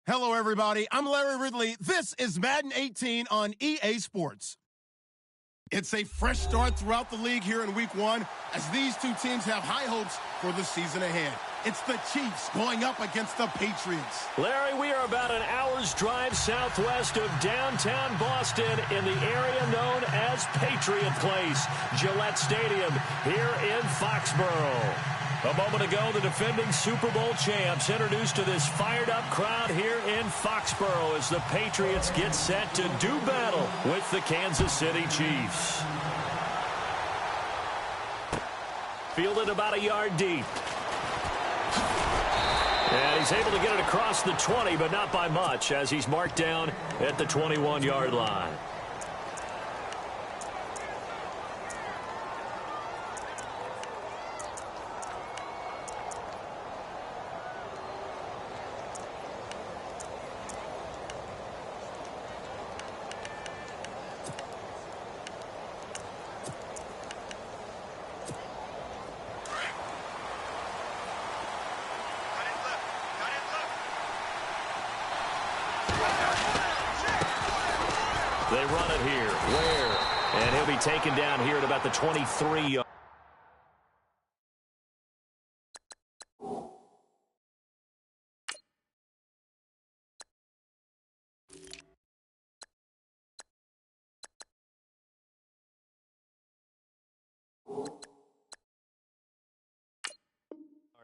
Hello, everybody. I'm Larry Ridley. This is Madden 18 on EA Sports. It's a fresh start throughout the league here in Week 1 as these two teams have high hopes for the season ahead. It's the Chiefs going up against the Patriots. Larry, we are about an hour's drive southwest of downtown Boston in the area known as Patriot Place, Gillette Stadium here in Foxborough. A moment ago, the defending Super Bowl champs introduced to this fired-up crowd here in Foxborough as the Patriots get set to do battle with the Kansas City Chiefs. Fielded about a yard deep. And he's able to get it across the 20, but not by much, as he's marked down at the 21-yard line. They run it here. Where? And he'll be taken down here at about the 23-yard.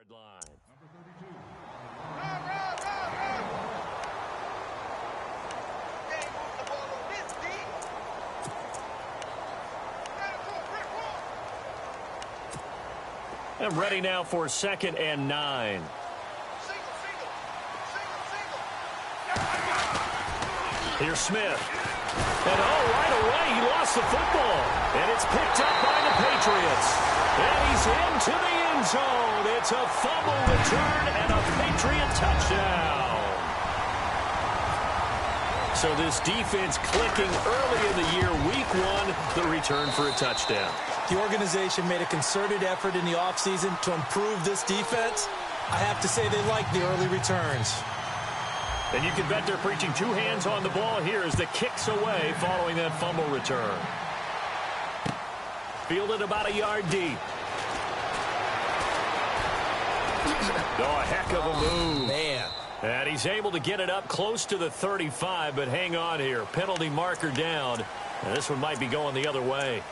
Line. And ready now for 2nd and 9. Here's Smith. And right away he lost the football. And it's picked up by the Patriots. And he's into the end zone. It's a fumble return and a Patriot touchdown. So this defense clicking early in the year, Week 1, the return for a touchdown. The organization made a concerted effort in the offseason to improve this defense. I have to say they like the early returns. And you can bet they're preaching two hands on the ball here as the kick's away following that fumble return. Fielded about a yard deep. Oh, a heck of a move. Man. And he's able to get it up close to the 35, but hang on here. Penalty marker down. And this one might be going the other way.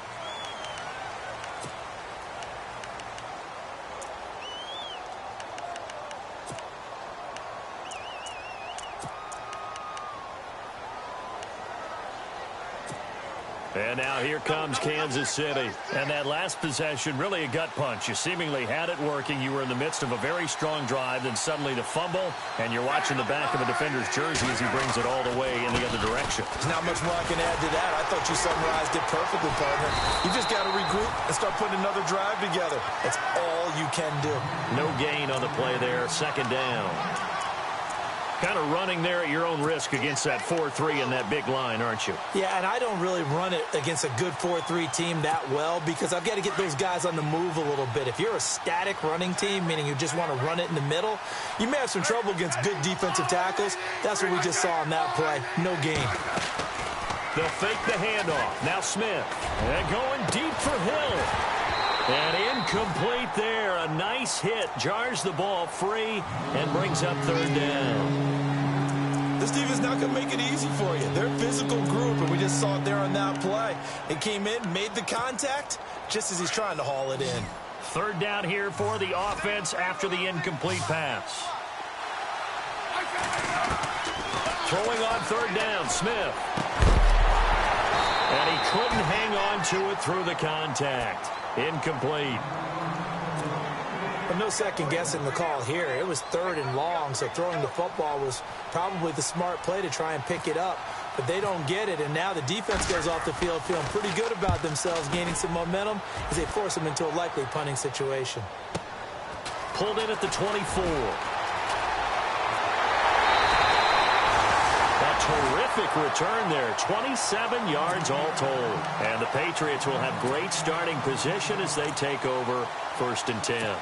And now here comes Kansas City. And that last possession, really a gut punch. You seemingly had it working. You were in the midst of a very strong drive, then suddenly the fumble, and you're watching the back of a defender's jersey as he brings it all the way in the other direction. There's not much more I can add to that. I thought you summarized it perfectly, partner. You just got to regroup and start putting another drive together. That's all you can do. No gain on the play there. 2nd down. Kind of running there at your own risk against that 4-3 and that big line, aren't you? Yeah, and I don't really run it against a good 4-3 team that well because I've got to get those guys on the move a little bit. If you're a static running team, meaning you just want to run it in the middle, you may have some trouble against good defensive tackles. That's what we just saw on that play. No gain. They'll fake the handoff. Now Smith. And going deep for Hill. And incomplete there. A nice hit. Jars the ball free and brings up 3rd down. This defense not going to make it easy for you. They're a physical group, and we just saw it there on that play. It came in, made the contact, just as he's trying to haul it in. 3rd down here for the offense after the incomplete pass. Throwing on 3rd down, Smith. And he couldn't hang on to it through the contact. Incomplete. But no second guessing the call here. It was 3rd and long, so throwing the football was probably the smart play to try and pick it up. But they don't get it, and now the defense goes off the field feeling pretty good about themselves, gaining some momentum as they force them into a likely punting situation. Pulled in at the 24. Terrific return there. 27 yards all told. And the Patriots will have great starting position as they take over 1st and 10.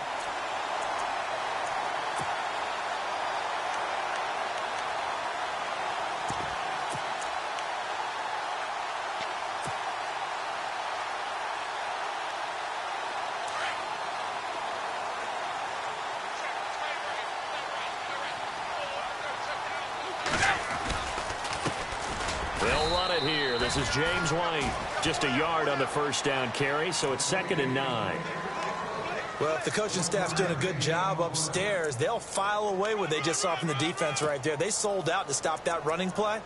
They'll run it here. This is James White. Just a yard on the first down carry, so it's 2nd and 9. Well, if the coaching staff's doing a good job upstairs, they'll file away what they just saw from the defense right there. They sold out to stop that running play.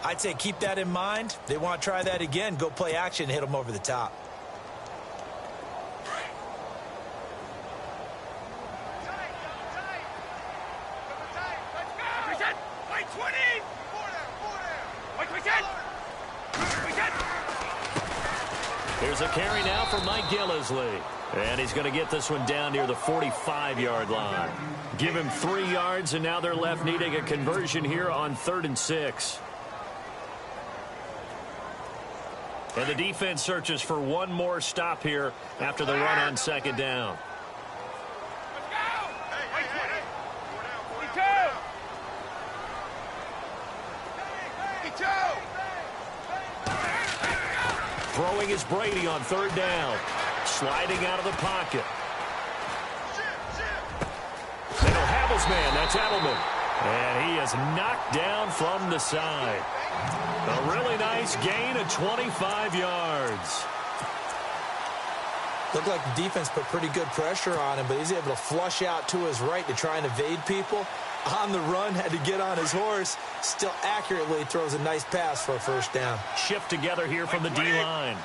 I'd say keep that in mind. They want to try that again. Go play action and hit them over the top. Here's a carry now for Mike Gillisley. And he's going to get this one down near the 45-yard line. Give him 3 yards, and now they're left needing a conversion here on 3rd and 6. And the defense searches for one more stop here after the run on 2nd down. Throwing is Brady on 3rd down. Sliding out of the pocket. They don't have his man. That's Edelman. And he is knocked down from the side. A really nice gain of 25 yards. Looked like the defense put pretty good pressure on him, but he's able to flush out to his right to try and evade people. On the run, had to get on his horse. Still accurately throws a nice pass for a 1st down. Shift together here from the D-line.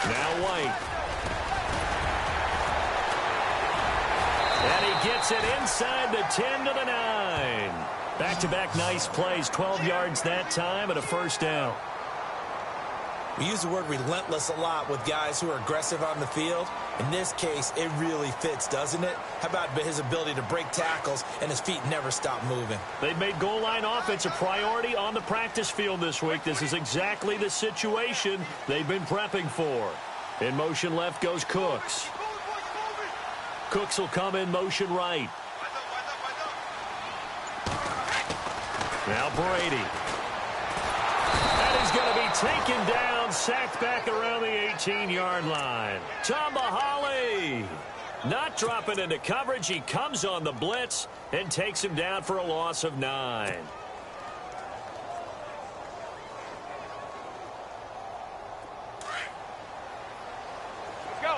Now White. And he gets it inside the 10 to the 9. Back-to-back nice plays. 12 yards that time and a 1st down. We use the word relentless a lot with guys who are aggressive on the field. In this case, it really fits, doesn't it? How about his ability to break tackles and his feet never stop moving? They've made goal line offense a priority on the practice field this week. This is exactly the situation they've been prepping for. In motion left goes Cooks. Cooks will come in motion right. Now Brady. And he's going to be taken down, sacked back around the 18-yard line. Tomahali not dropping into coverage. He comes on the blitz and takes him down for a loss of 9.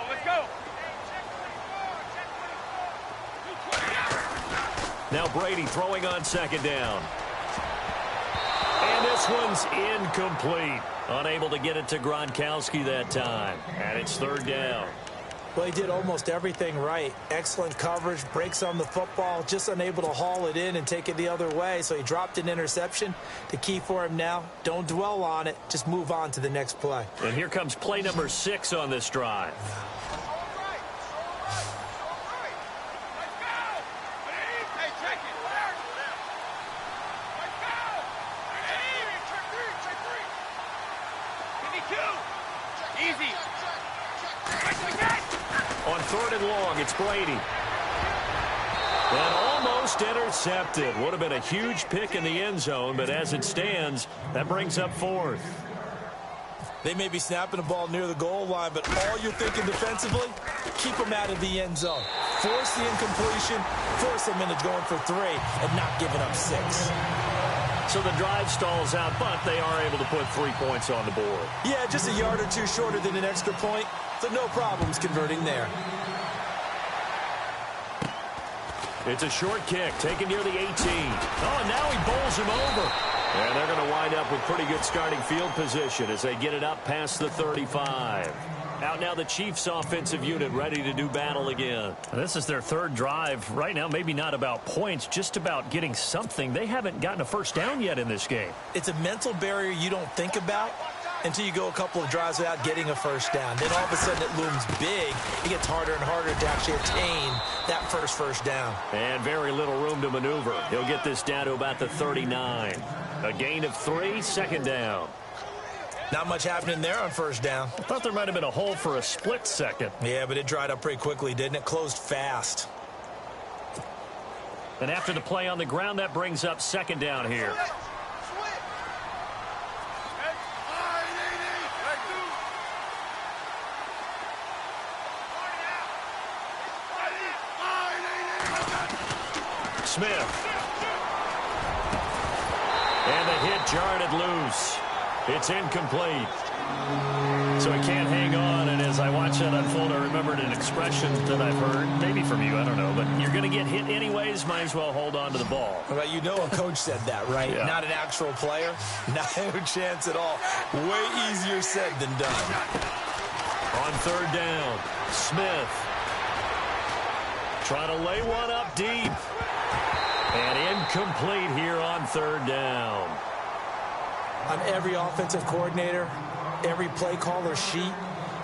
Let's go. Now Brady throwing on 2nd down. And this one's incomplete. Unable to get it to Gronkowski that time. And it's 3rd down. Well, he did almost everything right. Excellent coverage, breaks on the football, just unable to haul it in and take it the other way. So he dropped an interception. The key for him now, don't dwell on it. Just move on to the next play. And here comes play number 6 on this drive. On 3rd and long, it's Brady. And almost intercepted. Would have been a huge pick in the end zone, but as it stands, that brings up 4th. They may be snapping the ball near the goal line, but all you're thinking defensively, keep them out of the end zone. Force the incompletion, force them into going for 3, and not giving up 6. So the drive stalls out, but they are able to put 3 points on the board. Yeah, just a yard or 2 shorter than an extra point, so no problems converting there. It's a short kick taken near the 18. Oh, and now he bowls him over. And they're going to wind up with pretty good starting field position as they get it up past the 35. Out now the Chiefs offensive unit ready to do battle again. This is their 3rd drive. Right now, maybe not about points, just about getting something. They haven't gotten a 1st down yet in this game. It's a mental barrier you don't think about until you go a couple of drives without getting a 1st down. Then all of a sudden it looms big. It gets harder and harder to actually attain that first down. And very little room to maneuver. He'll get this down to about the 39. A gain of 3, 2nd down. Not much happening there on 1st down. I thought there might have been a hole for a split second. Yeah, but it dried up pretty quickly, didn't it? Closed fast. And after the play on the ground, that brings up 2nd down here. Smith. And the hit jarred it loose. It's incomplete. So he can't hang on, and as I watch that unfold, I remembered an expression that I've heard, maybe from you, I don't know, but you're going to get hit anyways, might as well hold on to the ball. Well, you know a coach said that, right? Yeah. Not an actual player. Not a chance at all. Way easier said than done. On third down, Smith trying to lay one up deep. And incomplete here on third down. On every offensive coordinator, every play caller sheet,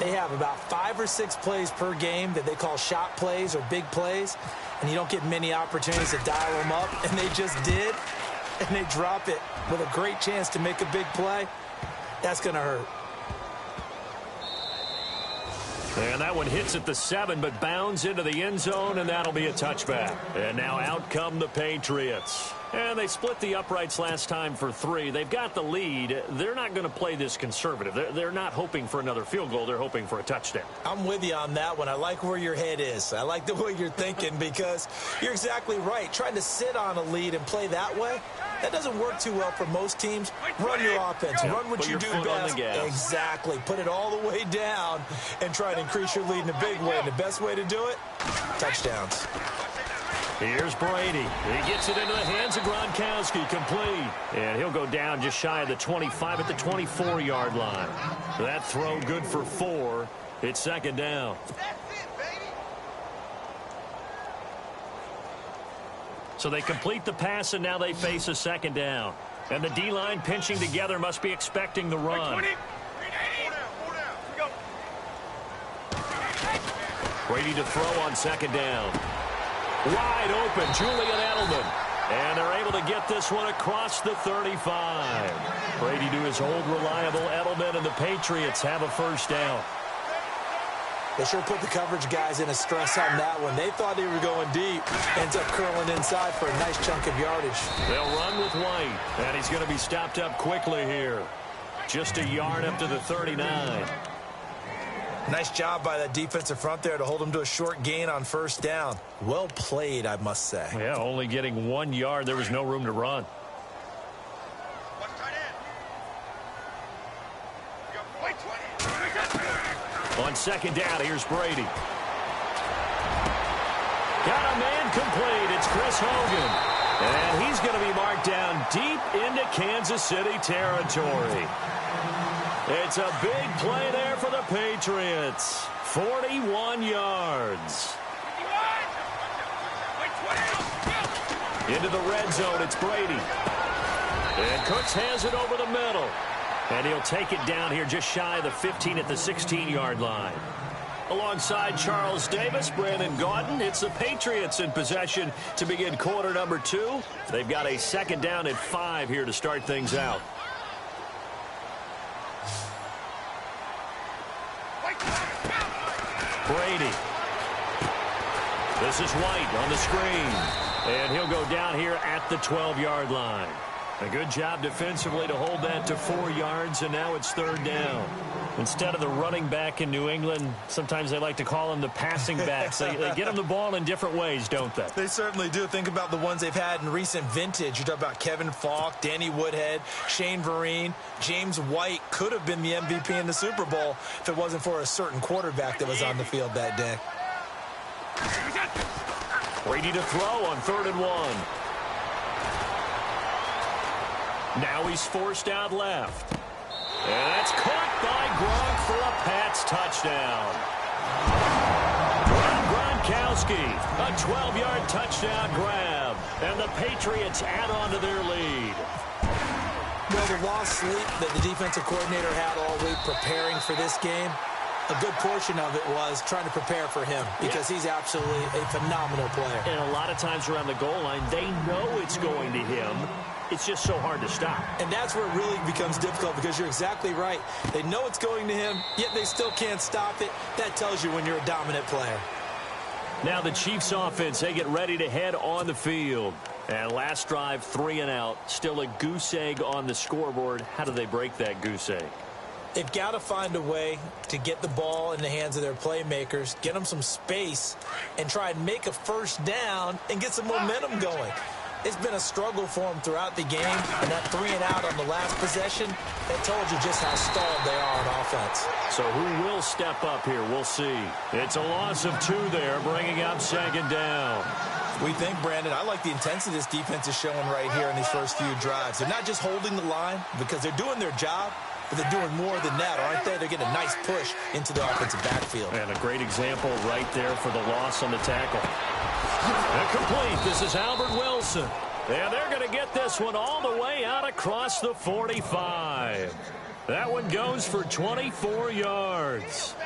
they have about 5 or 6 plays per game that they call shot plays or big plays, and you don't get many opportunities to dial them up, and they just did, and they drop it with a great chance to make a big play. That's going to hurt. And that one hits at the 7, but bounds into the end zone, and that'll be a touchback. And now out come the Patriots. And they split the uprights last time for 3. They've got the lead. They're not going to play this conservative. They're not hoping for another field goal. They're hoping for a touchdown. I'm with you on that one. I like where your head is. I like the way you're thinking because you're exactly right. Trying to sit on a lead and play that way, that doesn't work too well for most teams. Run your offense. Run what you do best. Exactly. Put it all the way down and try to increase your lead in a big way. And the best way to do it, touchdowns. Here's Brady. He gets it into the hands of Gronkowski, complete. And he'll go down just shy of the 25 at the 24-yard line. That throw good for 4. It's second down. So they complete the pass, and now they face a second down. And the D-line pinching together must be expecting the run. Brady to throw on second down. Wide open, Julian Edelman. And they're able to get this one across the 35. Brady to his old reliable Edelman, and the Patriots have a first down. They sure put the coverage guys in a stress on that one. They thought they were going deep. Ends up curling inside for a nice chunk of yardage. They'll run with White, and he's going to be stopped up quickly here. Just a yard up to the 39. Nice job by that defensive front there to hold him to a short gain on first down. Well played, I must say. Yeah, only getting 1 yard. There was no room to run. On second down, here's Brady. Got a man complete. It's Chris Hogan. And he's going to be marked down deep into Kansas City territory. It's a big play there for the Patriots. 41 yards. Into the red zone, it's Brady. And Cooks has it over the middle. And he'll take it down here just shy of the 15 at the 16-yard line. Alongside Charles Davis, Brandon Gaudin, it's the Patriots in possession to begin quarter number 2. They've got a second down and 5 here to start things out. Brady. This is White on the screen. And he'll go down here at the 12-yard line. A good job defensively to hold that to 4 yards, and now it's third down. Instead of the running back in New England, sometimes they like to call them the passing backs. They get them the ball in different ways, don't they? They certainly do. Think about the ones they've had in recent vintage. You talk about Kevin Falk, Danny Woodhead, Shane Vereen, James White could have been the MVP in the Super Bowl if it wasn't for a certain quarterback that was on the field that day. Brady to throw on 3rd and 1. Now he's forced out left. And that's caught by Gronk for a Pats touchdown. Gronkowski, a 12-yard touchdown grab. And the Patriots add on to their lead. Well, the lost sleep that the defensive coordinator had all week preparing for this game, a good portion of it was trying to prepare for him because he's absolutely a phenomenal player. And a lot of times around the goal line, they know it's going to him. It's just so hard to stop. And that's where it really becomes difficult because you're exactly right. They know it's going to him, yet they still can't stop it. That tells you when you're a dominant player. Now the Chiefs offense, they get ready to head on the field. And last drive, 3 and out. Still a goose egg on the scoreboard. How do they break that goose egg? They've got to find a way to get the ball in the hands of their playmakers, get them some space, and try and make a first down and get some momentum going. It's been a struggle for them throughout the game, and that 3-and-out on the last possession, that told you just how stalled they are on offense. So who will step up here? We'll see. It's a loss of 2 there, bringing up second down. We think, Brandon, I like the intensity this defense is showing right here in these first few drives. They're not just holding the line because they're doing their job, but they're doing more than that, aren't they? They're getting a nice push into the offensive backfield. And a great example right there for the loss on the tackle. Incomplete. This is Albert Wilson. And they're going to get this one all the way out across the 45. That one goes for 24 yards.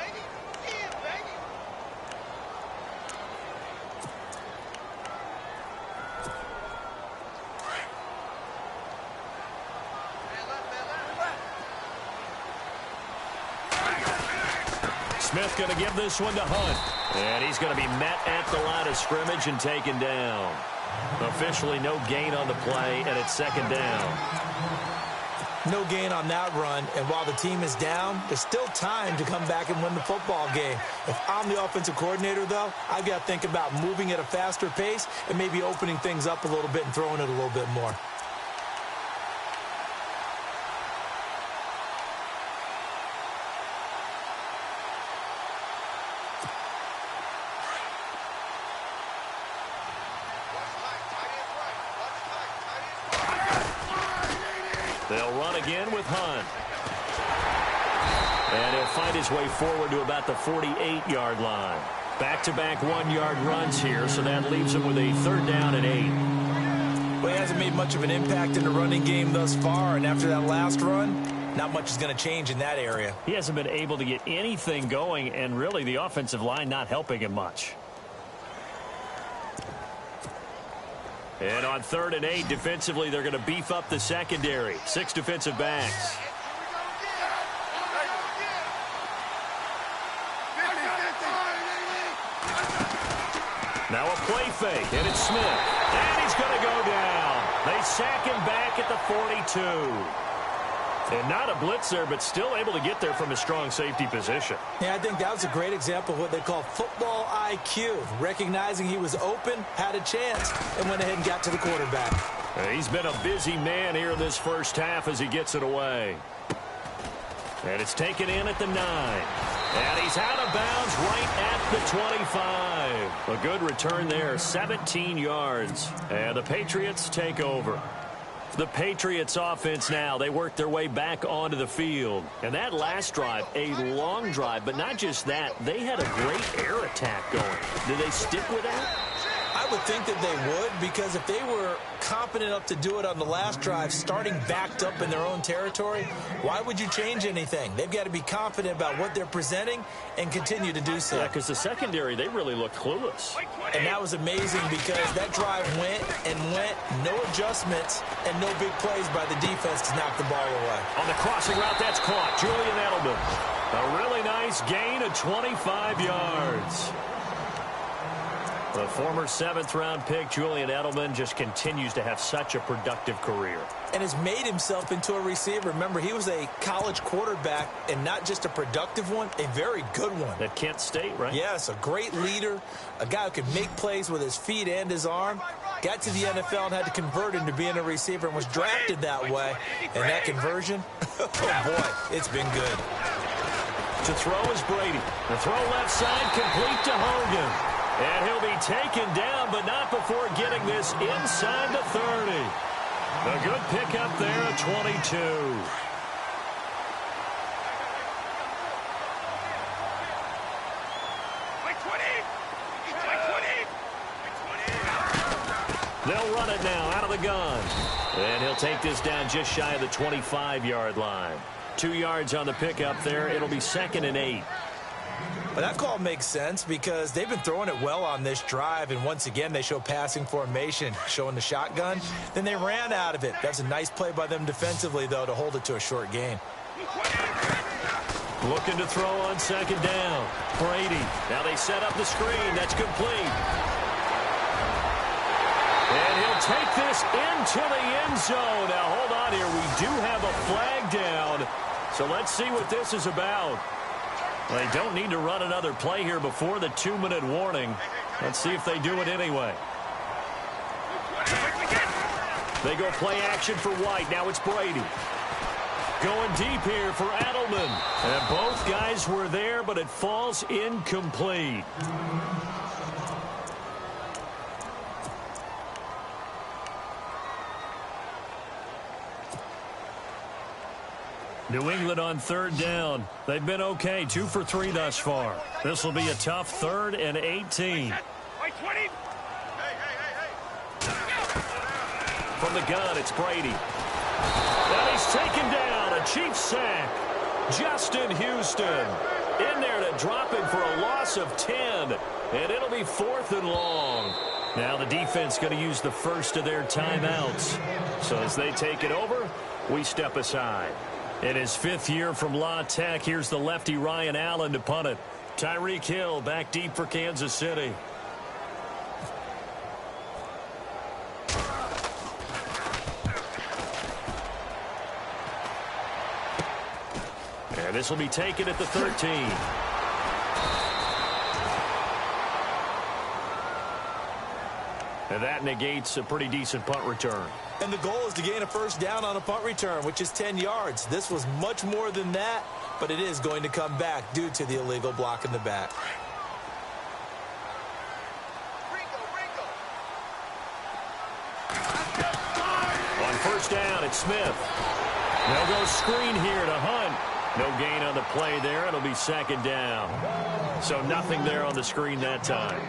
Smith going to give this one to Hunt. And he's going to be met at the line of scrimmage and taken down. Officially no gain on the play, and it's second down. No gain on that run, and while the team is down, there's still time to come back and win the football game. If I'm the offensive coordinator, though, I've got to think about moving at a faster pace and maybe opening things up a little bit and throwing it a little bit more. They'll run again with Hunt. And he'll find his way forward to about the 48-yard line. Back-to-back 1-yard runs here, so that leaves him with a 3rd down and 8. Well, he hasn't made much of an impact in the running game thus far, and after that last run, not much is going to change in that area. He hasn't been able to get anything going, and really the offensive line not helping him much. And on 3rd and 8, defensively, they're going to beef up the secondary. 6 defensive backs. Now a play fake, and it's Smith. And he's going to go down. They sack him back at the 42. And not a blitz there, but still able to get there from a strong safety position. Yeah, I think that was a great example of what they call football IQ. Recognizing he was open, had a chance, and went ahead and got to the quarterback. He's been a busy man here in this first half as he gets it away. And it's taken in at the 9. And he's out of bounds right at the 25. A good return there, 17 yards. And the Patriots take over. The Patriots offense now, they work their way back onto the field. And that last drive, a long drive, but not just that, they had a great air attack going. Did they stick with that? I would think that they would, because if they were competent enough to do it on the last drive, starting backed up in their own territory, why would you change anything? They've got to be confident about what they're presenting and continue to do so. Yeah, because the secondary, they really looked clueless. And that was amazing because that drive went and went, no adjustments, and no big plays by the defense to knock the ball away. On the crossing route, that's caught. Julian Edelman. A really nice gain of 25 yards. The former 7th-round pick, Julian Edelman, just continues to have such a productive career. And has made himself into a receiver. Remember, he was a college quarterback, and not just a productive one, a very good one. At Kent State, right? Yes, a great leader, a guy who could make plays with his feet and his arm. Got to the NFL and had to convert into being a receiver and was drafted that way. And that conversion, oh boy, it's been good. To throw is Brady. The throw left side, complete to Hogan. And he'll be taken down, but not before getting this inside the 30. A good pickup there at 22. They'll run it now out of the gun. And he'll take this down just shy of the 25-yard line. 2 yards on the pickup there. It'll be 2nd and 8. But that call makes sense because they've been throwing it well on this drive, and once again they show passing formation, showing the shotgun. Then they ran out of it. That's a nice play by them defensively, though, to hold it to a short gain. Looking to throw on 2nd down. Brady. Now they set up the screen. That's complete. And he'll take this into the end zone. Now hold on here. We do have a flag down. So let's see what this is about. They don't need to run another play here before the 2-minute warning. Let's see if they do it anyway. They go play action for White. Now it's Brady. Going deep here for Edelman. And both guys were there, but it falls incomplete. New England on 3rd down. They've been okay, 2 for 3 thus far. This will be a tough 3rd and 18. From the gun, it's Brady. And he's taken down. A Chiefs sack. Justin Houston in there to drop him for a loss of 10. And it'll be 4th and long. Now the defense going to use the first of their timeouts. So as they take it over, we step aside. In his 5th year from La Tech, here's the lefty Ryan Allen to punt it. Tyreek Hill back deep for Kansas City. And this will be taken at the 13. And that negates a pretty decent punt return. And the goal is to gain a first down on a punt return, which is 10 yards. This was much more than that, but it is going to come back due to the illegal block in the back. On first down, it's Smith. They'll go screen here to Hunt. No gain on the play there. It'll be 2nd down. So nothing there on the screen that time.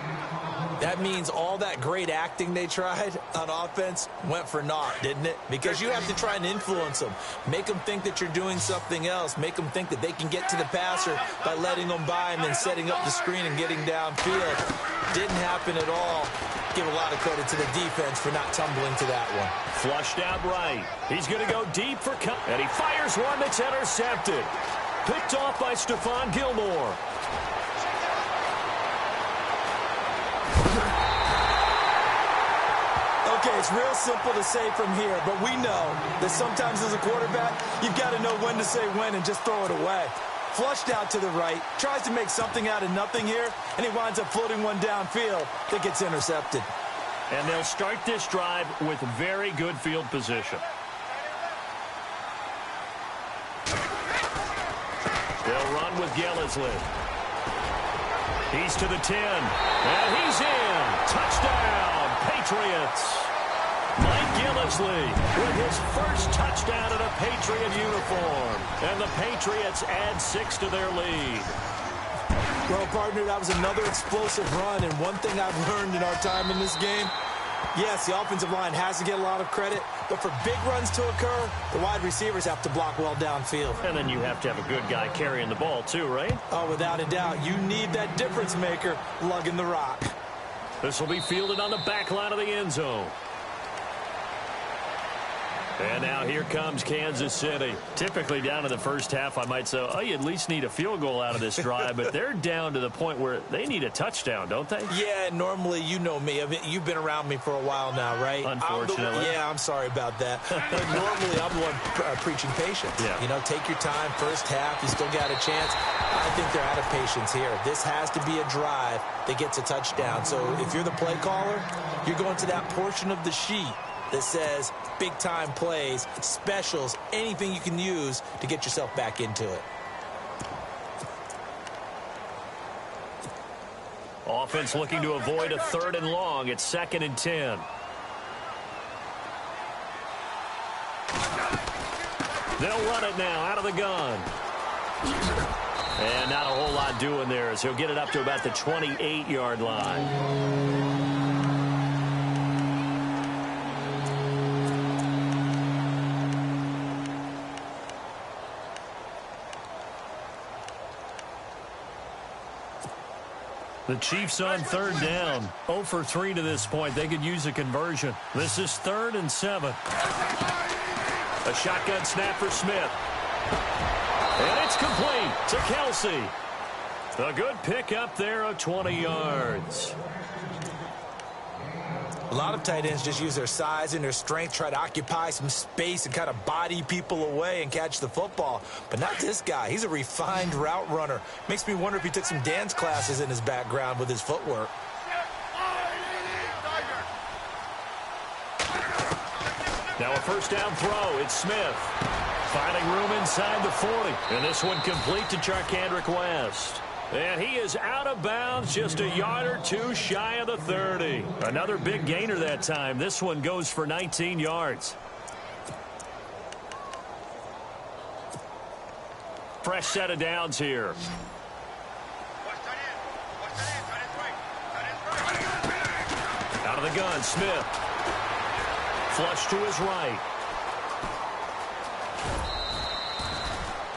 That means all that great acting they tried on offense went for naught, didn't it? Because you have to try and influence them. Make them think that you're doing something else. Make them think that they can get to the passer by letting them by and then setting up the screen and getting downfield. Didn't happen at all. Give a lot of credit to the defense for not tumbling to that one. Flushed out right. He's going to go deep for cut. And he fires one that's intercepted. Picked off by Stephon Gilmore. Okay, it's real simple to say from here, but we know that sometimes as a quarterback, you've got to know when to say when and just throw it away. Flushed out to the right, tries to make something out of nothing here, and he winds up floating one downfield that gets intercepted. And they'll start this drive with very good field position. They'll run with Gillisley. He's to the 10, and he's in. Touchdown, Patriots. Mike Gillisley with his first touchdown in a Patriot uniform. And the Patriots add 6 to their lead. Well, partner, that was another explosive run. And one thing I've learned in our time in this game, yes, the offensive line has to get a lot of credit. But for big runs to occur, the wide receivers have to block well downfield. And then you have to have a good guy carrying the ball too, right? Oh, without a doubt. You need that difference maker lugging the rock. This will be fielded on the back line of the end zone. And now here comes Kansas City. Typically down in the first half, I might say, oh, you at least need a field goal out of this drive. But they're down to the point where they need a touchdown, don't they? Yeah, normally, you know me. I mean, you've been around me for a while now, right? Unfortunately. I'm sorry about that. But normally, I'm the one preaching patience. Yeah. You know, take your time. First half, you still got a chance. I think they're out of patience here. This has to be a drive that gets a touchdown. So if you're the play caller, you're going to that portion of the sheet that says big-time plays, specials, anything you can use to get yourself back into it. Offense looking to avoid a 3rd and long. It's 2nd and 10. They'll run it now out of the gun. And not a whole lot doing there as he'll get it up to about the 28-yard line. The Chiefs on 3rd down. 0 for 3 to this point. They could use a conversion. This is 3rd and 7. A shotgun snap for Smith. And it's complete to Kelsey. A good pick up there of 20 yards. A lot of tight ends just use their size and their strength, try to occupy some space and kind of body people away and catch the football. But not this guy. He's a refined route runner. Makes me wonder if he took some dance classes in his background with his footwork. Now a first down throw. It's Smith. Finding room inside the 40. And this one complete to Charkandrick West. And he is out of bounds, just a yard or two shy of the 30. Another big gainer that time. This one goes for 19 yards. Fresh set of downs here. Out of the gun, Smith. Flush to his right.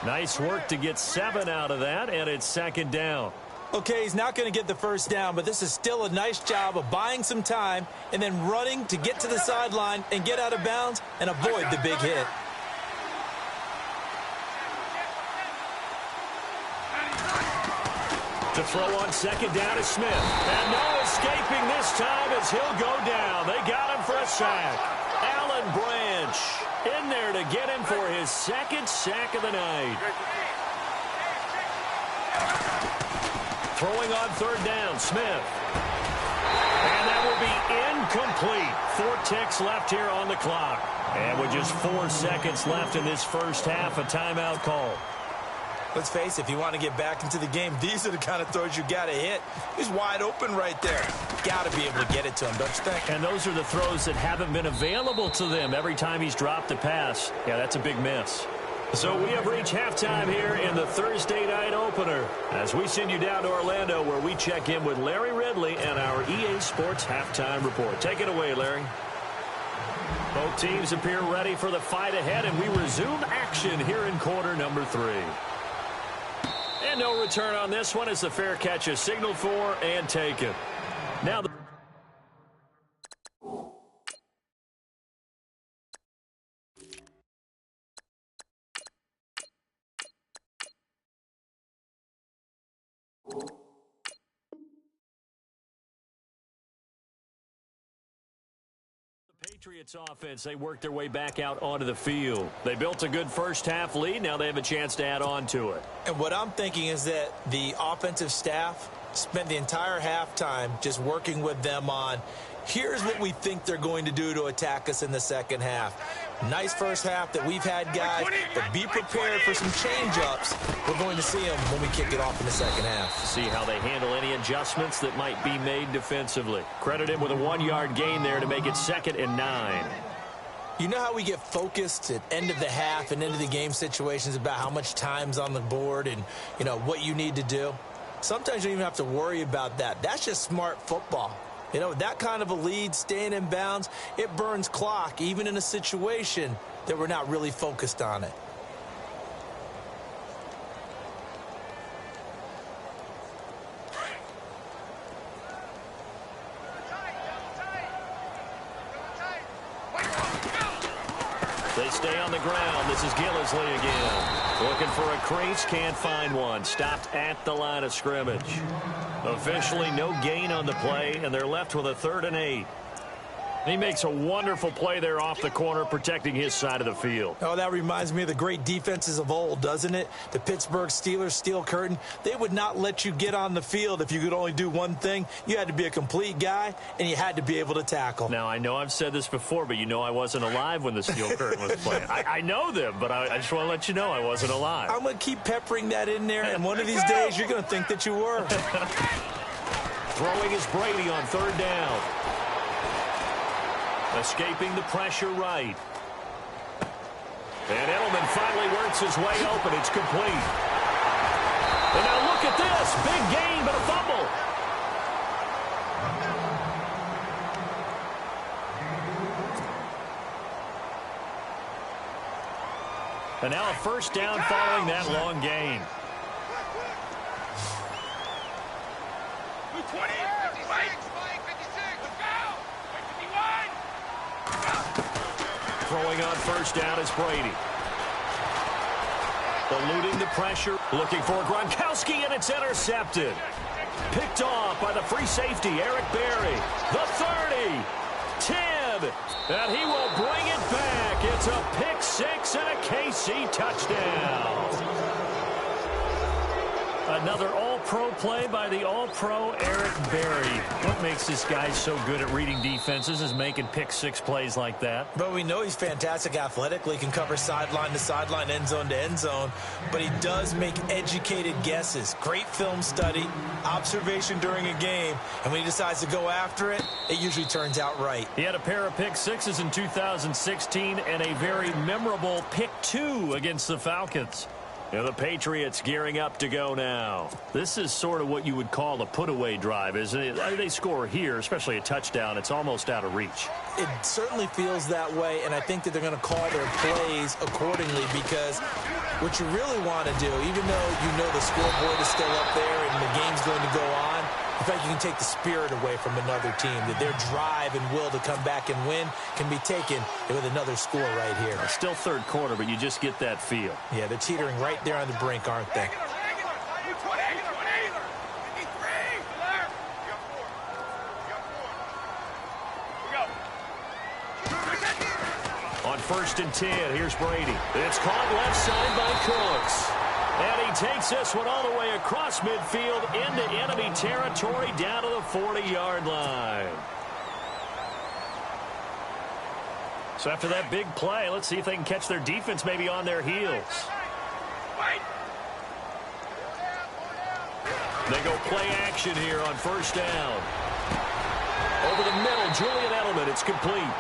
Nice work to get 7 out of that, and it's second down. Okay, he's not going to get the first down, but this is still a nice job of buying some time and then running to get to the sideline and get out of bounds and avoid the big hit. To throw on second down is Smith. And no escaping this time as he'll go down. They got him for a sack. Alan Branch in there to get him for his second sack of the night. Throwing on third down, Smith. And that will be incomplete. 4 ticks left here on the clock. And with just 4 seconds left in this first half, a timeout call. Let's face it, if you want to get back into the game, these are the kind of throws you got to hit. He's wide open right there. Got to be able to get it to him, don't you think? And those are the throws that haven't been available to them every time he's dropped a pass. Yeah, that's a big miss. So we have reached halftime here in the Thursday night opener as we send you down to Orlando where we check in with Larry Ridley and our EA Sports halftime report. Take it away, Larry. Both teams appear ready for the fight ahead, and we resume action here in quarter number 3. And no return on this one as the fair catch is signaled for and taken. Now the Patriots offense, they worked their way back out onto the field. They built a good first half lead. Now they have a chance to add on to it. And what I'm thinking is that the offensive staff spent the entire halftime just working with them on, here's what we think they're going to do to attack us in the second half. Nice first half that we've had, guys, but be prepared for some change-ups. We're going to see them when we kick it off in the second half. See how they handle any adjustments that might be made defensively. Credit him with a 1-yard gain there to make it 2nd and 9. You know how we get focused at end of the half and into the game situations about how much time's on the board and, you know, what you need to do? Sometimes you don't even have to worry about that. That's just smart football. You know, that kind of a lead, staying in bounds, it burns clock, even in a situation that we're not really focused on it. They stay on the ground. This is Gillisley again. Looking for a crease, can't find one. Stopped at the line of scrimmage. Officially no gain on the play, and they're left with a 3rd and 8. He makes a wonderful play there off the corner, protecting his side of the field. Oh, that reminds me of the great defenses of old, doesn't it? The Pittsburgh Steelers steel curtain. They would not let you get on the field if you could only do one thing. You had to be a complete guy, and you had to be able to tackle. Now, I know I've said this before, but you know I wasn't alive when the steel curtain was playing. I know them, but I just want to let you know I wasn't alive. I'm going to keep peppering that in there, and one of these days you're going to think that you were. Throwing is Brady on 3rd down. Escaping the pressure right. And Edelman finally works his way open. It's complete. And now look at this. Big gain, but a fumble. And now a first down following that long gain. 20, 56, Throwing on first down is Brady. Eluding the pressure. Looking for Gronkowski, and it's intercepted. Picked off by the free safety, Eric Berry. The 30. 10. And he will bring it back. It's a pick six and a KC touchdown. Another all-pro play by the all-pro Eric Berry. What makes this guy so good at reading defenses is making pick-six plays like that. But we know he's fantastic athletically, can cover sideline to sideline, end zone to end zone. But he does make educated guesses. Great film study, observation during a game. And when he decides to go after it, it usually turns out right. He had a pair of pick-sixes in 2016 and a very memorable pick-two against the Falcons. Now the Patriots gearing up to go now. This is sort of what you would call a put-away drive, isn't it? They score here, especially a touchdown. It's almost out of reach. It certainly feels that way, and I think that they're going to call their plays accordingly because what you really want to do, even though you know the scoreboard is still up there and the game's going to go on, in fact, you can take the spirit away from another team, that their drive and will to come back and win can be taken with another score right here. Still third quarter, but you just get that feel. Yeah, they're teetering right there on the brink, aren't they? On 1st and 10, here's Brady. It's caught left side by Cooks. And he takes this one all the way across midfield into enemy territory down to the 40-yard line. So after that big play, let's see if they can catch their defense maybe on their heels. They go play action here on 1st down. Over the middle, Julian Edelman. It's complete.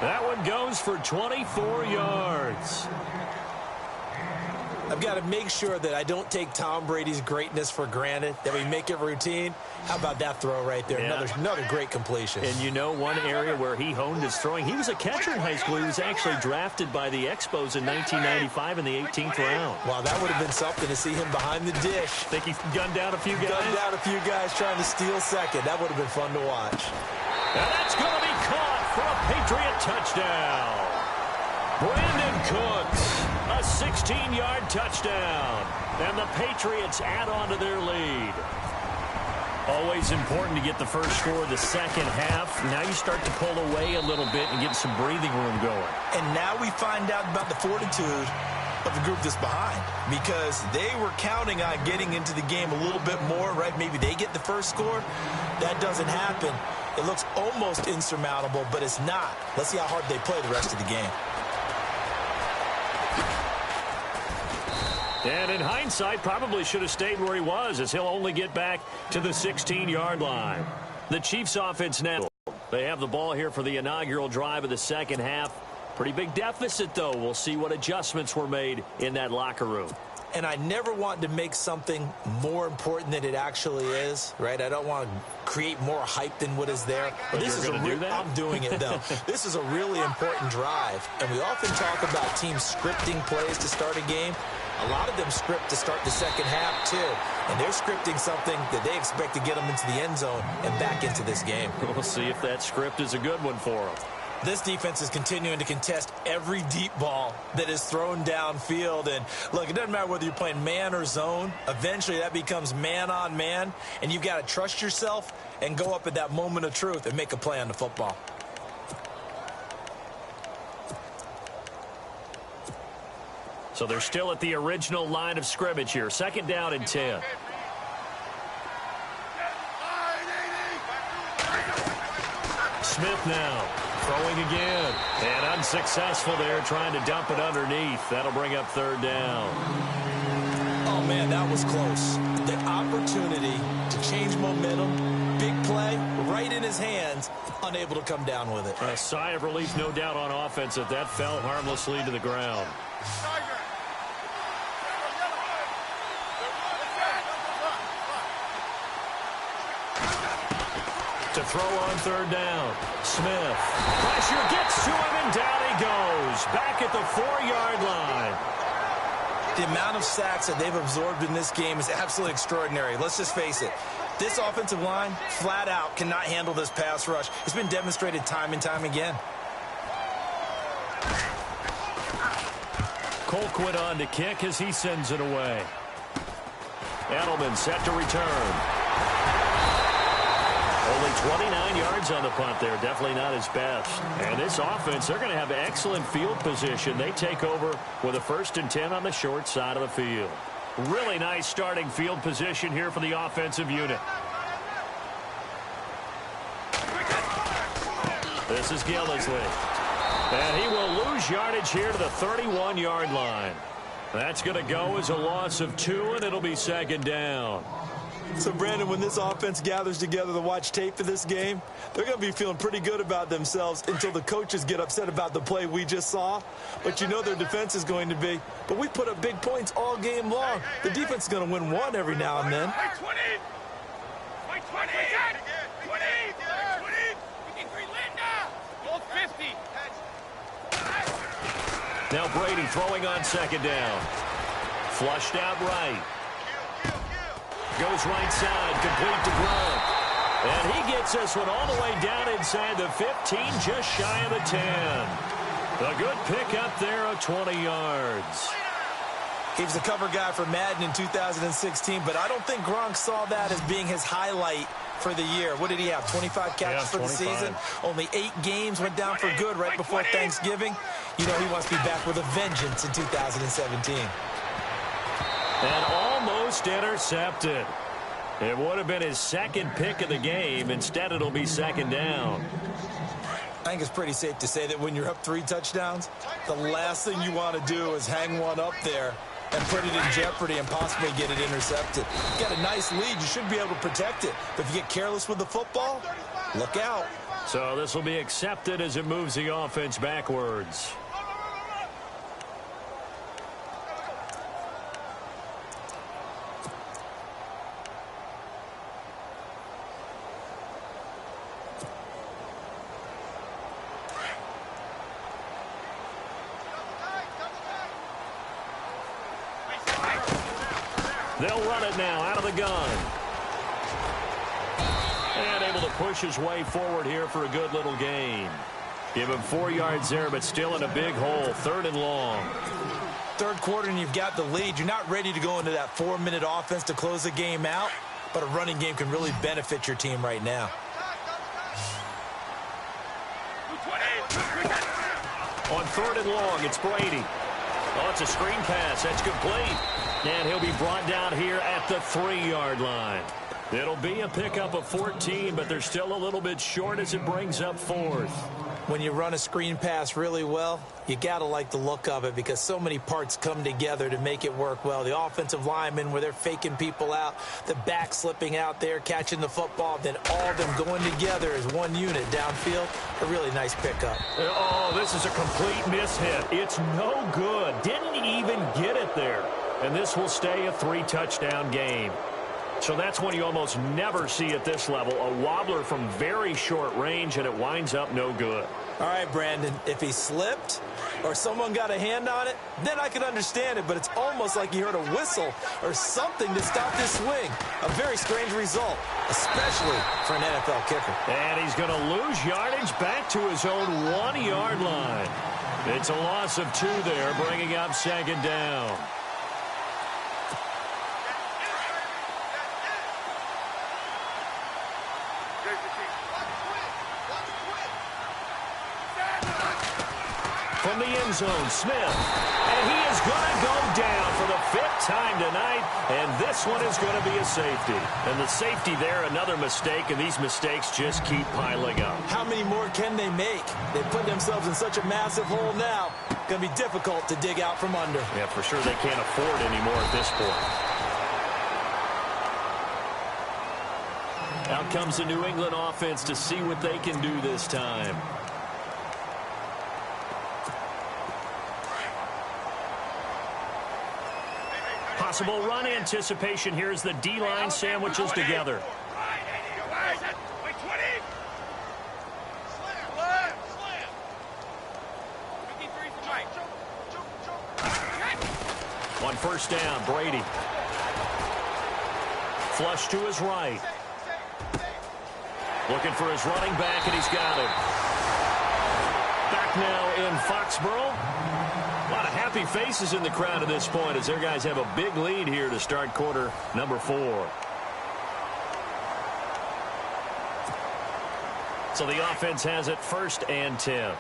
That one goes for 24 yards. I've got to make sure that I don't take Tom Brady's greatness for granted, that we make it routine. How about that throw right there? Yeah. Another great completion. And you know one area where he honed his throwing, he was a catcher in high school. He was actually drafted by the Expos in 1995 in the 18th round. Wow, that would have been something to see him behind the dish. Think he gunned down a few guys? Gunned down a few guys trying to steal second. That would have been fun to watch. And that's going to be caught for a Patriot touchdown. Brandon Cooks, a 16-yard touchdown. And the Patriots add on to their lead. Always important to get the first score of the second half. Now you start to pull away a little bit and get some breathing room going. And now we find out about the fortitude of the group that's behind, because they were counting on getting into the game a little bit more, right? Maybe they get the first score. That doesn't happen. It looks almost insurmountable, but it's not. Let's see how hard they play the rest of the game. And in hindsight, probably should have stayed where he was, as he'll only get back to the 16-yard line. The Chiefs offense now. They have the ball here for the inaugural drive of the second half. Pretty big deficit, though. We'll see what adjustments were made in that locker room. And I never want to make something more important than it actually is, right? I don't want to create more hype than what is there. But this is I'm doing it, though. This is a really important drive. And we often talk about teams scripting plays to start a game. A lot of them script to start the second half, too. And they're scripting something that they expect to get them into the end zone and back into this game. We'll see if that script is a good one for them. This defense is continuing to contest every deep ball that is thrown downfield. And, look, it doesn't matter whether you're playing man or zone. Eventually, that becomes man on man. And you've got to trust yourself and go up at that moment of truth and make a play on the football. So they're still at the original line of scrimmage here. 2nd down and 10. Smith now throwing again. And unsuccessful there, trying to dump it underneath. That'll bring up 3rd down. Oh, man, that was close. The opportunity to change momentum, big play, right in his hands, unable to come down with it. A sigh of relief, no doubt, on offense that that fell harmlessly to the ground. To throw on 3rd down. Smith. Pressure gets to him, and down he goes. Back at the 4-yard line. The amount of sacks that they've absorbed in this game is absolutely extraordinary. Let's just face it. This offensive line, flat out, cannot handle this pass rush. It's been demonstrated time and time again. Colquitt on to kick as he sends it away. Edelman set to return. Only 29 yards on the punt there. Definitely not his best. And this offense, they're going to have excellent field position. They take over with a 1st and 10 on the short side of the field. Really nice starting field position here for the offensive unit. This is Gillisley. And he will lose yardage here to the 31-yard line. That's going to go as a loss of 2, and it'll be 2nd down. So, Brandon, when this offense gathers together to watch tape for this game, they're going to be feeling pretty good about themselves until the coaches get upset about the play we just saw. But you know their defense is going to be. But we put up big points all game long. The defense is going to win one every now and then. Now Brady throwing on 2nd down. Flushed out right. Goes right side, complete to Gronk. And he gets this one all the way down inside the 15, just shy of the 10. A good pickup there of 20 yards. He was a cover guy for Madden in 2016, but I don't think Gronk saw that as being his highlight for the year. What did he have, 25 catches for the season? Only 8 games, went down for good right before Thanksgiving. You know he wants to be back with a vengeance in 2017. And almost intercepted. It would have been his 2nd pick of the game. Instead, it'll be 2nd down. I think it's pretty safe to say that when you're up 3 touchdowns, the last thing you want to do is hang one up there and put it in jeopardy and possibly get it intercepted. You got a nice lead. You should be able to protect it. But if you get careless with the football, look out. So this will be accepted as it moves the offense backwards. They'll run it now out of the gun. And able to push his way forward here for a good little gain. Give him 4 yards there, but still in a big hole. 3rd and long. 3rd quarter and you've got the lead. You're not ready to go into that 4-minute offense to close the game out, but a running game can really benefit your team right now. On 3rd and long, it's Brady. Oh, it's a screen pass. That's complete. And he'll be brought down here at the 3-yard line. It'll be a pickup of 14, but they're still a little bit short as it brings up 4th. When you run a screen pass really well, you got to like the look of it because so many parts come together to make it work well. The offensive linemen where they're faking people out, the back slipping out there, catching the football, then all of them going together as one unit downfield. A really nice pickup. Oh, this is a complete mishit. It's no good. Didn't even get it there. And this will stay a 3-touchdown game. So that's one you almost never see at this level. A wobbler from very short range, and it winds up no good. All right, Brandon, if he slipped or someone got a hand on it, then I could understand it, but it's almost like he heard a whistle or something to stop this swing. A very strange result, especially for an NFL kicker. And he's going to lose yardage back to his own 1-yard line. It's a loss of 2 there, bringing up 2nd down. From the end zone, Smith. And he is going to go down for the 5th time tonight, and this one is going to be a safety. And the safety there, another mistake, and these mistakes just keep piling up. How many more can they make? They put themselves in such a massive hole now. Going to be difficult to dig out from under. Yeah, for sure they can't afford any more at this point. Out comes the New England offense to see what they can do this time. Possible run anticipation. Here's the D-line sandwiches together. On 1st down, Brady. Flush to his right. Looking for his running back, and he's got it. Back now in Foxborough. A lot of happy faces in the crowd at this point as their guys have a big lead here to start quarter number 4. So the offense has it 1st and 10.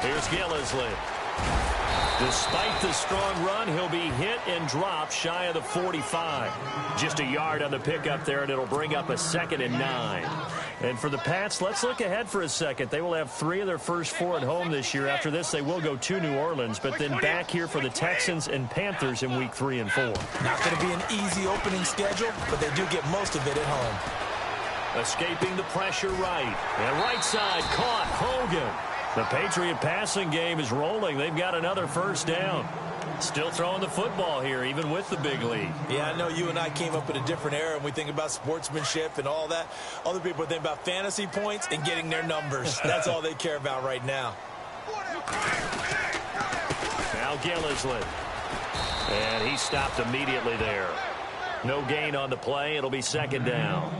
Here's Gillisley. Despite the strong run, he'll be hit and dropped shy of the 45. Just a yard on the pickup there, and it'll bring up a 2nd and 9. And for the Pats, let's look ahead for a second. They will have 3 of their first 4 at home this year. After this, they will go to New Orleans, but then back here for the Texans and Panthers in week 3 and 4. Not going to be an easy opening schedule, but they do get most of it at home. Escaping the pressure right. And right side caught Hogan. The Patriot passing game is rolling. They've got another 1st down. Still throwing the football here, even with the big lead. Yeah, I know you and I came up in a different era, and we think about sportsmanship and all that. Other people think about fantasy points and getting their numbers. That's all they care about right now. Now Gillisley. And he stopped immediately there. No gain on the play. It'll be 2nd down.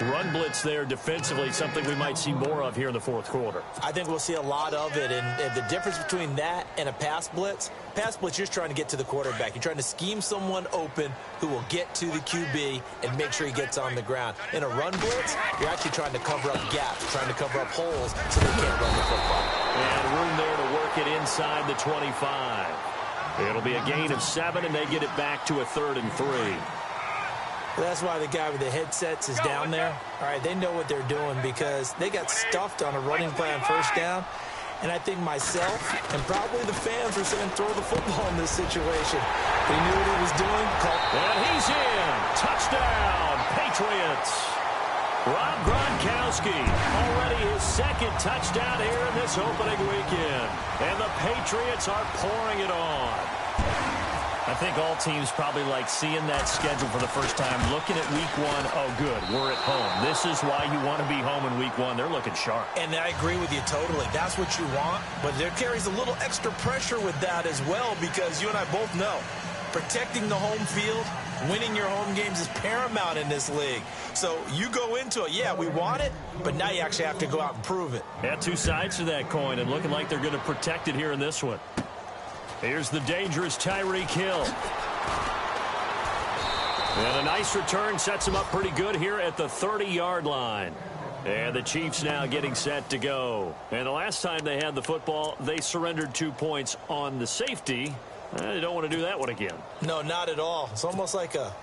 Run blitz there defensively, something we might see more of here in the 4th quarter. I think we'll see a lot of it, and the difference between that and a pass blitz, you're just trying to get to the quarterback. You're trying to scheme someone open who will get to the QB and make sure he gets on the ground. In a run blitz, you're actually trying to cover up gaps, trying to cover up holes so they can't run the football. And room there to work it inside the 25. It'll be a gain of 7, and they get it back to a 3rd and 3. That's why the guy with the headsets is down there. All right, they know what they're doing because they got stuffed on a running play on 1st down. And I think myself and probably the fans were saying throw the football in this situation. He knew what he was doing. And he's in. Touchdown, Patriots. Rob Gronkowski, already his 2nd touchdown here in this opening weekend. And the Patriots are pouring it on. I think all teams probably like seeing that schedule for the first time, looking at week 1. Oh, good, we're at home. This is why you want to be home in week 1. They're looking sharp. And I agree with you totally. That's what you want. But there carries a little extra pressure with that as well because you and I both know protecting the home field, winning your home games is paramount in this league. So you go into it, yeah, we want it, but now you actually have to go out and prove it. Yeah, 2 sides to that coin, and looking like they're going to protect it here in this one. Here's the dangerous Tyreek Hill. And a nice return sets him up pretty good here at the 30-yard line. And the Chiefs now getting set to go. And the last time they had the football, they surrendered 2 points on the safety. They don't want to do that one again. No, not at all. It's almost like a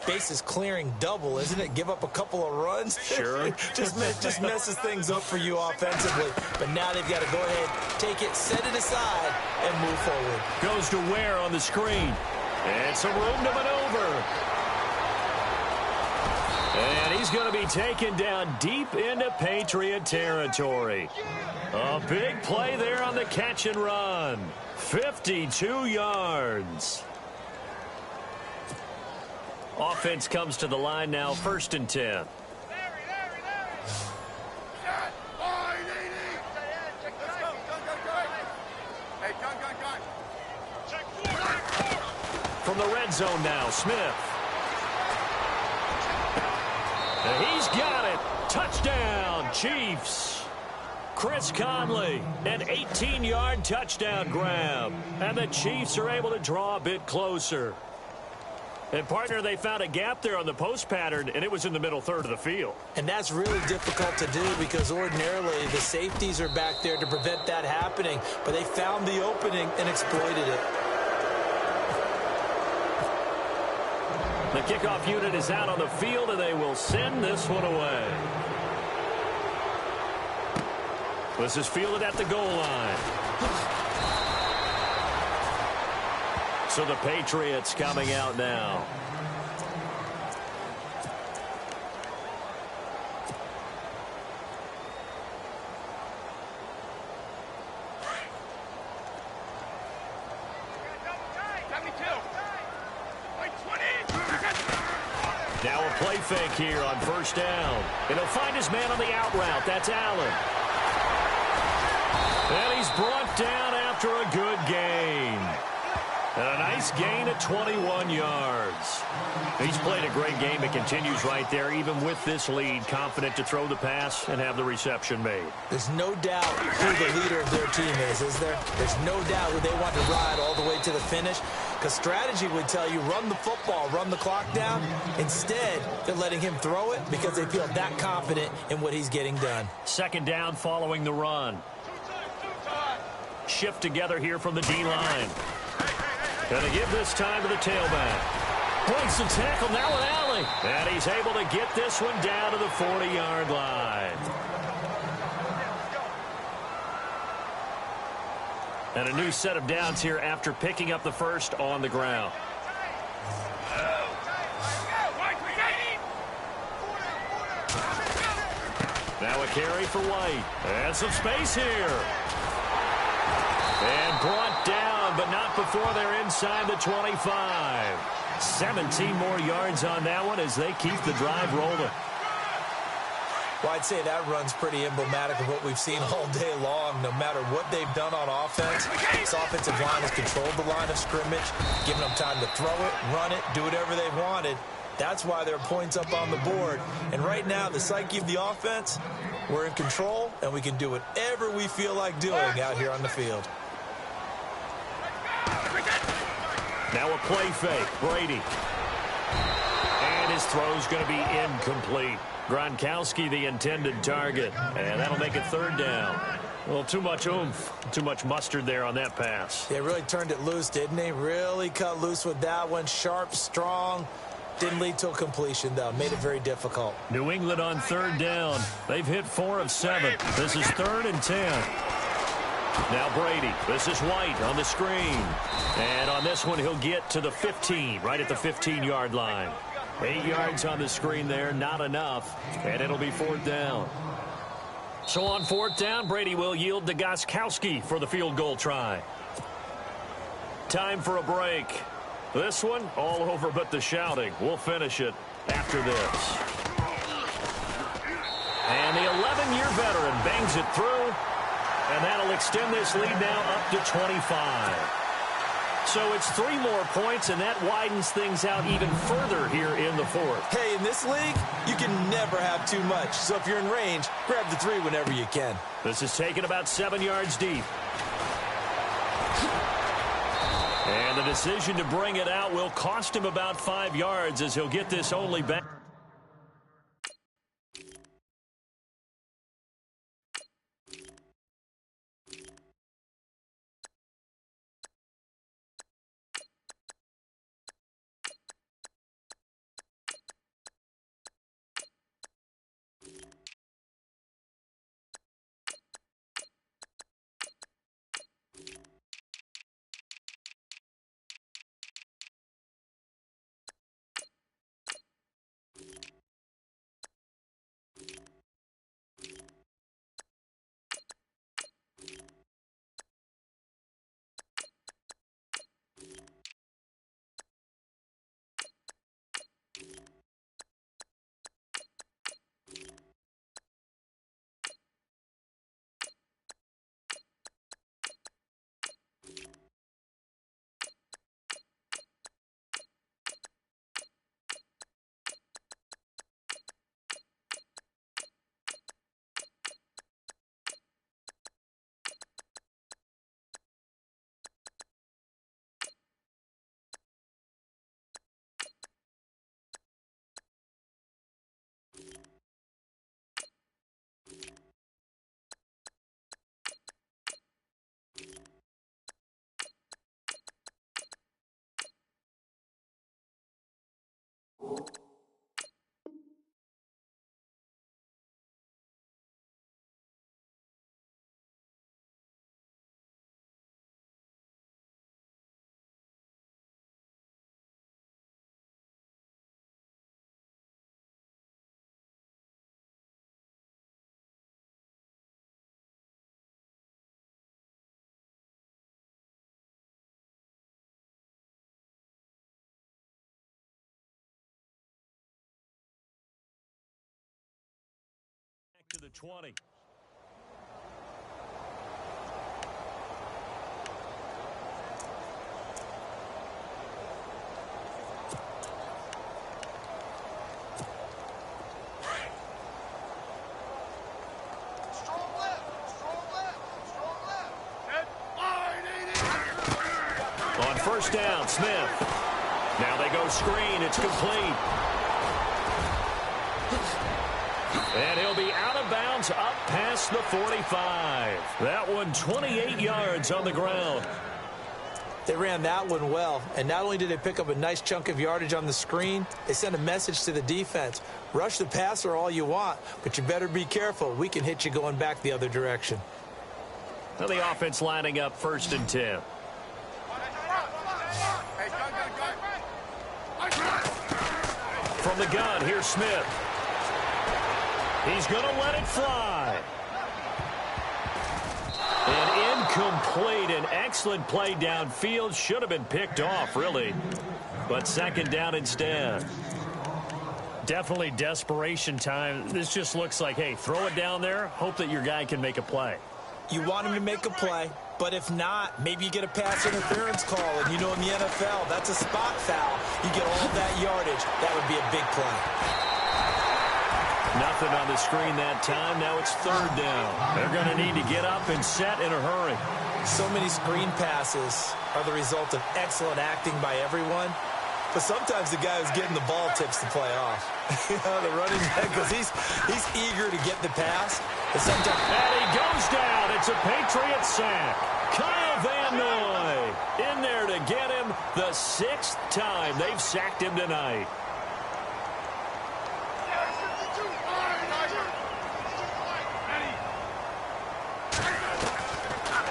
bases clearing double, isn't it? Give up a couple of runs. Sure. just messes things up for you offensively. But now they've got to go ahead, take it, set it aside, and move forward. Goes to Ware on the screen. And some room to maneuver. And he's going to be taken down deep into Patriot territory. A big play there on the catch and run. 52 yards. Offense comes to the line now, 1st and 10. From the red zone now, Smith. And he's got it. Touchdown, Chiefs. Chris Conley, an 18-yard touchdown grab. And the Chiefs are able to draw a bit closer. And, partner, they found a gap there on the post pattern, and it was in the middle 3rd of the field. And that's really difficult to do because ordinarily the safeties are back there to prevent that happening. But they found the opening and exploited it. The kickoff unit is out on the field, and they will send this one away. This is fielded at the goal line. So the Patriots coming out now. Now a play fake here on 1st down. And he'll find his man on the out route. That's Allen. And he's brought down after a good gain. And a nice gain of 21 yards. He's played a great game. It continues right there, even with this lead. Confident to throw the pass and have the reception made. There's no doubt who the leader of their team is there? There's no doubt who they want to ride all the way to the finish. because strategy would tell you run the football, run the clock down. Instead, they're letting him throw it because they feel that confident in what he's getting done. Second down following the run. Shift together here from the D-line. Going to give this time to the tailback. Points the tackle now with Alley. And he's able to get this one down to the 40-yard line. And a new set of downs here after picking up the first on the ground. Now a carry for White. And some space here. And brought down, but not before they're inside the 25. 17 more yards on that one as they keep the drive rolling. Well, I'd say that run's pretty emblematic of what we've seen all day long. No matter what they've done on offense, this offensive line has controlled the line of scrimmage, giving them time to throw it, run it, do whatever they wanted. That's why there are points up on the board. And right now, the psyche of the offense, we're in control, and we can do whatever we feel like doing out here on the field. Now a play fake. Brady. And his throw's going to be incomplete. Gronkowski the intended target. And that'll make it third down. Well, too much oomph. Too much mustard there on that pass. They really turned it loose, didn't they? Really cut loose with that one. Sharp, strong. Didn't lead to a completion, though. Made it very difficult. New England on third down. They've hit 4 of 7. This is 3rd and 10. Now Brady. This is White on the screen. And on this one, he'll get to the 15, right at the 15-yard line. 8 yards on the screen there, not enough. And it'll be 4th down. So on 4th down, Brady will yield to Gronkowski for the field goal try. Time for a break. This one, all over but the shouting. We'll finish it after this. And the 11-year veteran bangs it through. And that'll extend this lead now up to 25. So it's 3 more points, and that widens things out even further here in the 4th. Hey, in this league, you can never have too much. So if you're in range, grab the 3 whenever you can. This is taken about 7 yards deep. And the decision to bring it out will cost him about 5 yards as he'll get this only back. To the 20. first down. Smith. Now they go screen. It's complete. And he'll be out of bounds up past the 45. That one 28 yards on the ground. They ran that one well, and not only did they pick up a nice chunk of yardage on the screen, they sent a message to the defense. Rush the passer all you want, but you better be careful. We can hit you going back the other direction. Now the offense lining up 1st and 10. From the gun, here's Smith. He's going to let it fly. And incomplete. An excellent play downfield. Should have been picked off, really. But 2nd down instead. Definitely desperation time. This just looks like, hey, throw it down there. Hope that your guy can make a play. You want him to make a play, but if not, maybe you get a pass interference call. And you know in the NFL, that's a spot foul. You get all that yardage. That would be a big play. Nothing on the screen that time. Now it's 3rd down. They're going to need to get up and set in a hurry. So many screen passes are the result of excellent acting by everyone. But sometimes the guy who's getting the ball tips the play off. You know, the running back, because he's eager to get the pass. But sometimes... And he goes down. It's a Patriots sack. Kyle Van Noy in there to get him the 6th time they've sacked him tonight.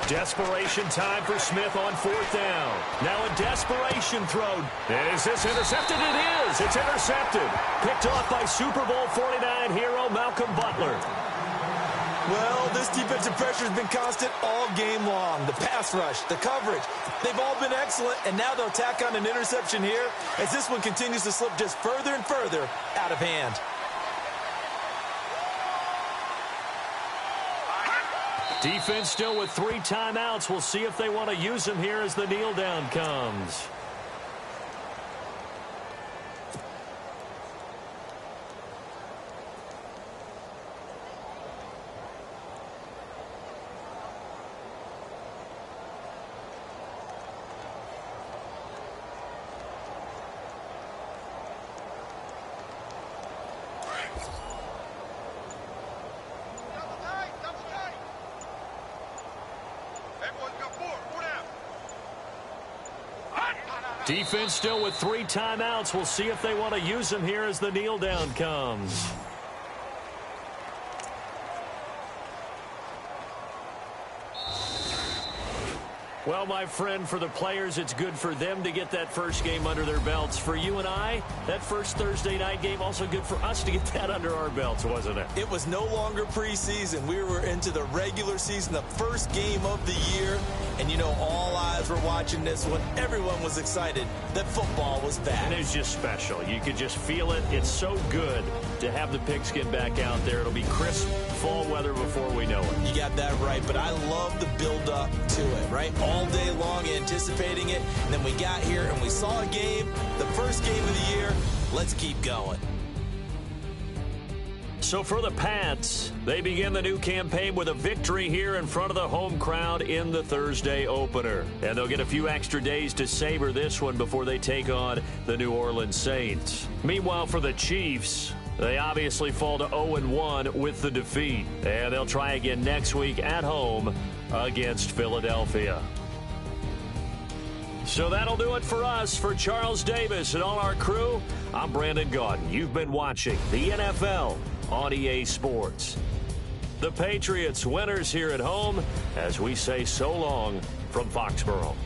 Desperation time for Smith on 4th down. Now a desperation throw. Is this intercepted? It is. It's intercepted. Picked off by Super Bowl 49 hero Malcolm Butler. Well, this defensive pressure has been constant all game long. The pass rush, the coverage, they've all been excellent, and now they'll tack on an interception here as this one continues to slip just further and further out of hand. Defense still with 3 timeouts. We'll see if they want to use them here as the kneel down comes. Defense still with 3 timeouts. We'll see if they want to use them here as the kneel down comes. Well, my friend, for the players, it's good for them to get that first game under their belts. For you and I, that first Thursday night game, also good for us to get that under our belts, wasn't it? It was no longer preseason. We were into the regular season, the first game of the year. And, you know, all eyes were watching this one. Everyone was excited that football was back. And it's just special. You could just feel it. It's so good to have the pigskin back out there. It'll be crisp fall weather before we know it. You got that right, but I love the build-up to it, right? All day long anticipating it, and then we got here and we saw a game, the first game of the year. Let's keep going. So for the Pats, they begin the new campaign with a victory here in front of the home crowd in the Thursday opener. And they'll get a few extra days to savor this one before they take on the New Orleans Saints. Meanwhile, for the Chiefs, they obviously fall to 0-1 with the defeat. And they'll try again next week at home against Philadelphia. So that'll do it for us. For Charles Davis and all our crew, I'm Brandon Gaudin. You've been watching the NFL on EA Sports. The Patriots winners here at home as we say so long from Foxborough.